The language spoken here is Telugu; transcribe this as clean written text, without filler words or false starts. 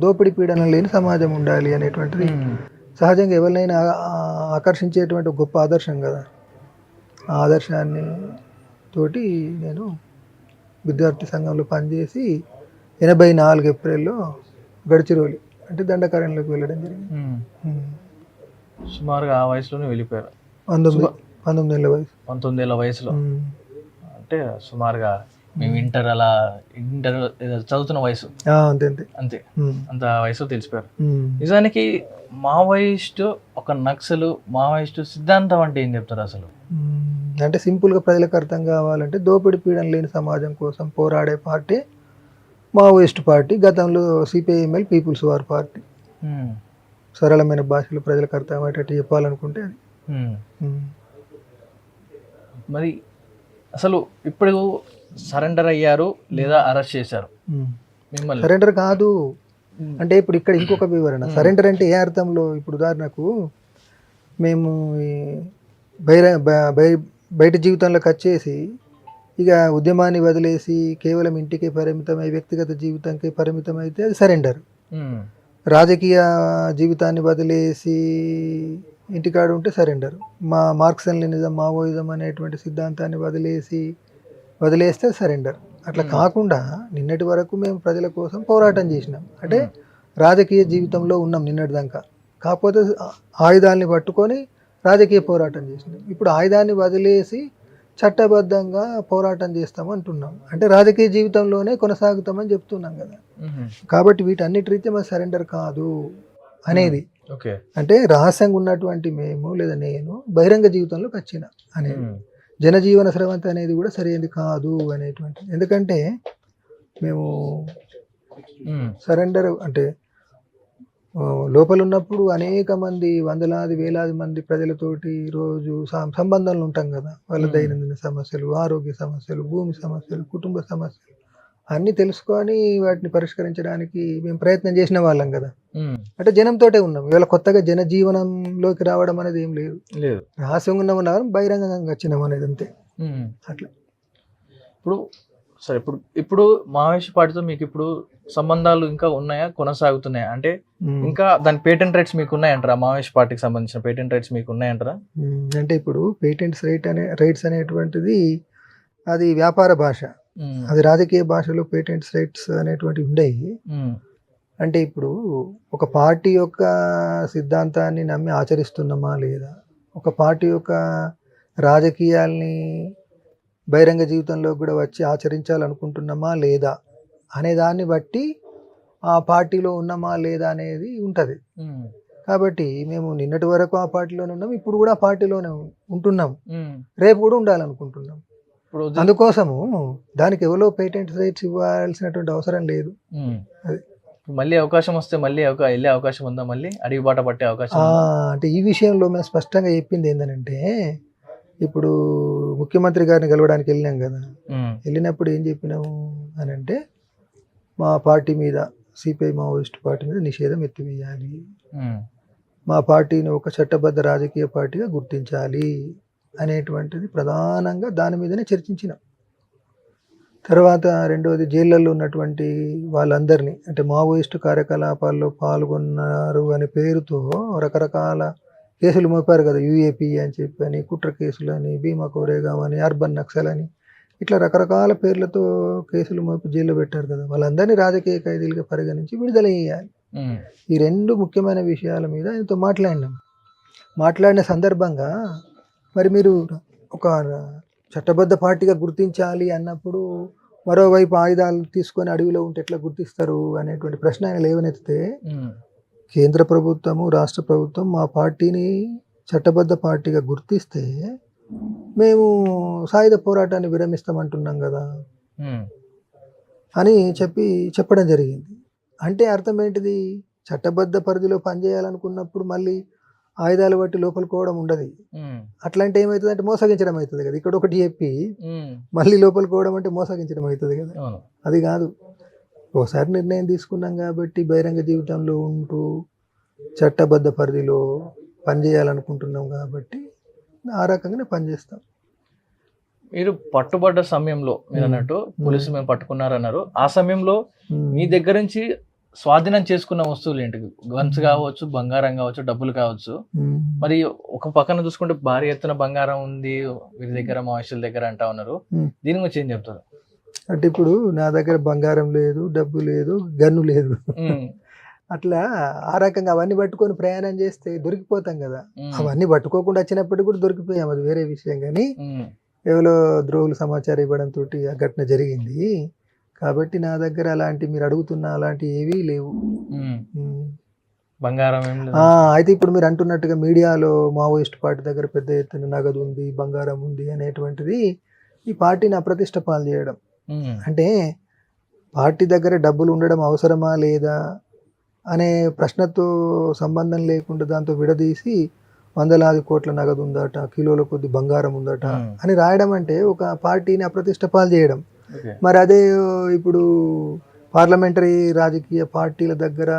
దోపిడి పీడనం లేని సమాజం ఉండాలి అనేటువంటిది సహజంగా ఎవరినైనా ఆకర్షించేటువంటి ఒక గొప్ప ఆదర్శం కదా. ఆ ఆదర్శాన్ని తోటి నేను విద్యార్థి సంఘంలో పనిచేసి 84 ఏప్రిల్లో గడిచిరోలి అంటే దండకారణ్యంలోకి వెళ్ళడం జరిగింది. సుమారుగా ఆ వయసులోనే వెళ్ళిపోయారు. 19 ఏళ్ళ వయసు. 19 ఏళ్ళ వయసులో అంటే సుమారుగా మేము ఇంటర్ చదువుతున్న వయసు అంతే అంతే అంతే అంత వయసులో తెలిసిపోయారు. నిజానికి మావోయిస్టు ఒక నక్సలు మావోయిస్టు సిద్ధాంతం అంటే ఏం చెప్తారు అసలు? అంటే సింపుల్గా ప్రజలకు అర్థం కావాలంటే దోపిడి పీడన లేని సమాజం కోసం పోరాడే పార్టీ మావోయిస్ట్ పార్టీ. గతంలో సిపిఐఎంఎల్ పీపుల్స్ వార్ పార్టీ. సరళమైన భాషలో ప్రజలకు అర్థమయ్యేటట్టు చెప్పాలనుకుంటే అది. మరి అసలు ఇప్పుడు సరెండర్ అయ్యారు లేదా అరెస్ట్ చేశారు మిమ్మల్ని? సరెండర్ కాదు అంటే ఇప్పుడు ఇక్కడ ఇంకొక వివరణ. సరెండర్ అంటే ఏ అర్థంలో? ఇప్పుడు ఉదాహరణకు మేము బయట జీవితంలోకి వచ్చేసి ఇక ఉద్యమాన్ని వదిలేసి కేవలం ఇంటికి పరిమితమై వ్యక్తిగత జీవితానికి పరిమితం అయితే అది సరెండర్. రాజకీయ జీవితాన్ని వదిలేసి ఇంటికాడు ఉంటే సరెండర్. మార్క్సిజం లెనినిజం మావోయిజం అనేటువంటి సిద్ధాంతాన్ని వదిలేస్తే సరెండర్. అట్లా కాకుండా నిన్నటి వరకు మేము ప్రజల కోసం పోరాటం చేసినాం అంటే రాజకీయ జీవితంలో ఉన్నాం నిన్నటి దాకా. కాకపోతే ఆయుధాలని పట్టుకొని రాజకీయ పోరాటం చేసినాం. ఇప్పుడు ఆయుధాన్ని వదిలేసి చట్టబద్ధంగా పోరాటం చేస్తాము అంటున్నాం. అంటే రాజకీయ జీవితంలోనే కొనసాగుతామని చెప్తున్నాం కదా. కాబట్టి వీటన్నిటి రీత్యా మన సరెండర్ కాదు అనేది. అంటే రహస్యంగా ఉన్నటువంటి మేము లేదా నేను బహిరంగ జీవితంలోకి వచ్చిన అనేది జనజీవన స్రవంతి అనేది కూడా సరైనది కాదు అనేటువంటి. ఎందుకంటే మేము సరెండర్ అంటే లోపల ఉన్నప్పుడు అనేక మంది వందలాది వేలాది మంది ప్రజలతోటి రోజు సంబంధాలు ఉంటాం కదా. వాళ్ళ దైనందిన సమస్యలు, ఆరోగ్య సమస్యలు, భూమి సమస్యలు, కుటుంబ సమస్యలు అన్నీ తెలుసుకొని వాటిని పరిష్కరించడానికి మేము ప్రయత్నం చేసిన వాళ్ళం కదా. అంటే జనంతోటే ఉన్నాం. ఇవాళ కొత్తగా జనజీవనంలోకి రావడం అనేది ఏం లేదు. రహస్యంగా ఉన్నామన్నా బహిరంగంగా వచ్చినాం అనేది అంతే. అట్లా ఇప్పుడు మావోయిస్ట్ పార్టీతో మీకు ఇప్పుడు సంబంధాలు ఇంకా ఉన్నాయా, కొనసాగుతున్నాయా? అంటే ఇంకా దాని పేటెంట్ రైట్స్ మీకు ఉన్నాయంటారా? మావోయిస్ట్ పార్టీకి సంబంధించిన పేటెంట్ రైట్స్ మీకు ఉన్నాయంటారా? అంటే ఇప్పుడు పేటెంట్స్ రైట్స్ అనేటువంటిది అది వ్యాపార భాష. అది రాజకీయ భాషలో పేటెంట్స్ రైట్స్ అనేటువంటివి ఉండేవి. అంటే ఇప్పుడు ఒక పార్టీ యొక్క సిద్ధాంతాన్ని నమ్మి ఆచరిస్తున్నామా లేదా, ఒక పార్టీ యొక్క రాజకీయాల్ని బహిరంగ జీవితంలో కూడా వచ్చి ఆచరించాలనుకుంటున్నామా లేదా అనే దాన్ని బట్టి ఆ పార్టీలో ఉన్నామా లేదా అనేది ఉంటుంది. కాబట్టి మేము నిన్నటి వరకు ఆ పార్టీలోనే ఉన్నాం, ఇప్పుడు కూడా ఆ పార్టీలోనే ఉంటున్నాం, రేపు కూడా ఉండాలనుకుంటున్నాం. అందుకోసము దానికి ఎవరో పేటెంట్ రైట్స్ ఇవ్వాల్సినటువంటి అవసరం లేదు. అది మళ్ళీ అవకాశం వస్తే మళ్ళీ వెళ్ళే అవకాశం ఉందా? మళ్ళీ అడిగి బాట పట్టే అవకాశం? అంటే ఈ విషయంలో మేము స్పష్టంగా చెప్పింది ఏంటంటే, ఇప్పుడు ముఖ్యమంత్రి గారిని కలవడానికి వెళ్ళినాం కదా. వెళ్ళినప్పుడు ఏం చెప్పినాము అని అంటే, మా పార్టీ మీద సిపిఐ మావోయిస్ట్ పార్టీ మీద నిషేధం ఎత్తివేయాలి, మా పార్టీని ఒక చట్టబద్ధ రాజకీయ పార్టీగా గుర్తించాలి అనేటువంటిది ప్రధానంగా దాని మీదనే చర్చించినాం. తర్వాత రెండవది జైళ్ళల్లో ఉన్నటువంటి వాళ్ళందరినీ అంటే మావోయిస్టు కార్యకలాపాల్లో పాల్గొన్నారు అనే పేరుతో రకరకాల కేసులు మోపారు కదా. యూఏపీ అని చెప్పని, కుట్ర కేసులు అని, భీమా కోరేగాం అని, అర్బన్ నక్సల్ అని, ఇట్లా రకరకాల పేర్లతో కేసులు మోపి జైల్లో పెట్టారు కదా. వాళ్ళందరినీ రాజకీయ ఖైదీలుగా పరిగణించి విడుదల చేయాలి. ఈ రెండు ముఖ్యమైన విషయాల మీద ఆయనతో మాట్లాడిన సందర్భంగా మరి మీరు ఒక చట్టబద్ధ పార్టీగా గుర్తించాలి అన్నప్పుడు మరోవైపు ఆయుధాలు తీసుకొని అడవిలో ఉంటే ఎట్లా గుర్తిస్తారు అనేటువంటి ప్రశ్న ఆయన లేవనెత్తితే, కేంద్ర ప్రభుత్వము రాష్ట్ర ప్రభుత్వం మా పార్టీని చట్టబద్ధ పార్టీగా గుర్తిస్తే మేము సాయుధ పోరాటాన్ని విరమిస్తామంటున్నాం కదా అని చెప్పడం జరిగింది. అంటే అర్థం ఏంటిది? చట్టబద్ధ పరిధిలో పనిచేయాలనుకున్నప్పుడు మళ్ళీ ఆయుధాలు బట్టి లోపలికోవడం ఉండదు. అట్లాంటి ఏమవుతుంది అంటే మోసగించడం అవుతుంది కదా. ఇక్కడ ఒకటి చెప్పి మళ్ళీ లోపలికోవడం అంటే మోసగించడం అవుతుంది కదా. అది కాదు. ఒకసారి నిర్ణయం తీసుకున్నాం కాబట్టి బహిరంగ జీవితంలో ఉంటూ చట్టబద్ధ పరిధిలో పనిచేయాలనుకుంటున్నాం కాబట్టి ఆ రకంగానే పనిచేస్తాం. మీరు పట్టుబడ్డ సమయంలో మీరు అన్నట్టు పోలీసులు మేము పట్టుకున్నారన్నారు. ఆ సమయంలో మీ దగ్గర నుంచి స్వాధీనం చేసుకున్న వస్తువులు ఏంటి? గన్స్ కావచ్చు, బంగారం కావచ్చు, డబ్బులు కావచ్చు. మరి ఒక పక్కన చూసుకుంటే భారీ ఎత్తున బంగారం ఉంది వీరి దగ్గర, మావోయిస్టుల దగ్గర అంటా ఉన్నారు. దీని గురించి ఏం చెప్తారు? అంటే ఇప్పుడు నా దగ్గర బంగారం లేదు, డబ్బు లేదు, గన్ను లేదు. అట్లా ఆ రకంగా అవన్నీ పట్టుకొని ప్రయాణం చేస్తే దొరికిపోతాం కదా. అవన్నీ పట్టుకోకుండా వచ్చినప్పటికి కూడా దొరికిపోయాం, అది వేరే విషయం. కానీ ఎవరో ద్రోహులు సమాచారం ఇవ్వడం తోటి ఆ ఘటన జరిగింది. కాబట్టి నా దగ్గర అలాంటి మీరు అడుగుతున్న అలాంటి ఏవీ లేవు. బంగారం ఏం లేదు. అయితే ఇప్పుడు మీరు అంటున్నట్టుగా మీడియాలో మావోయిస్ట్ పార్టీ దగ్గర పెద్ద ఎత్తున నగదు ఉంది, బంగారం ఉంది అనేటువంటిది ఈ పార్టీని అప్రతిష్ట పాలు చేయడం. అంటే పార్టీ దగ్గర డబ్బులు ఉండడం అవసరమా లేదా అనే ప్రశ్నతో సంబంధం లేకుండా దాంతో విడదీసి వందలాది కోట్ల నగదు ఉందట, కిలోల కొద్ది బంగారం ఉందట అని రాయడం అంటే ఒక పార్టీని అప్రతిష్ట పాలు చేయడం. మరి అదే ఇప్పుడు పార్లమెంటరీ రాజకీయ పార్టీల దగ్గర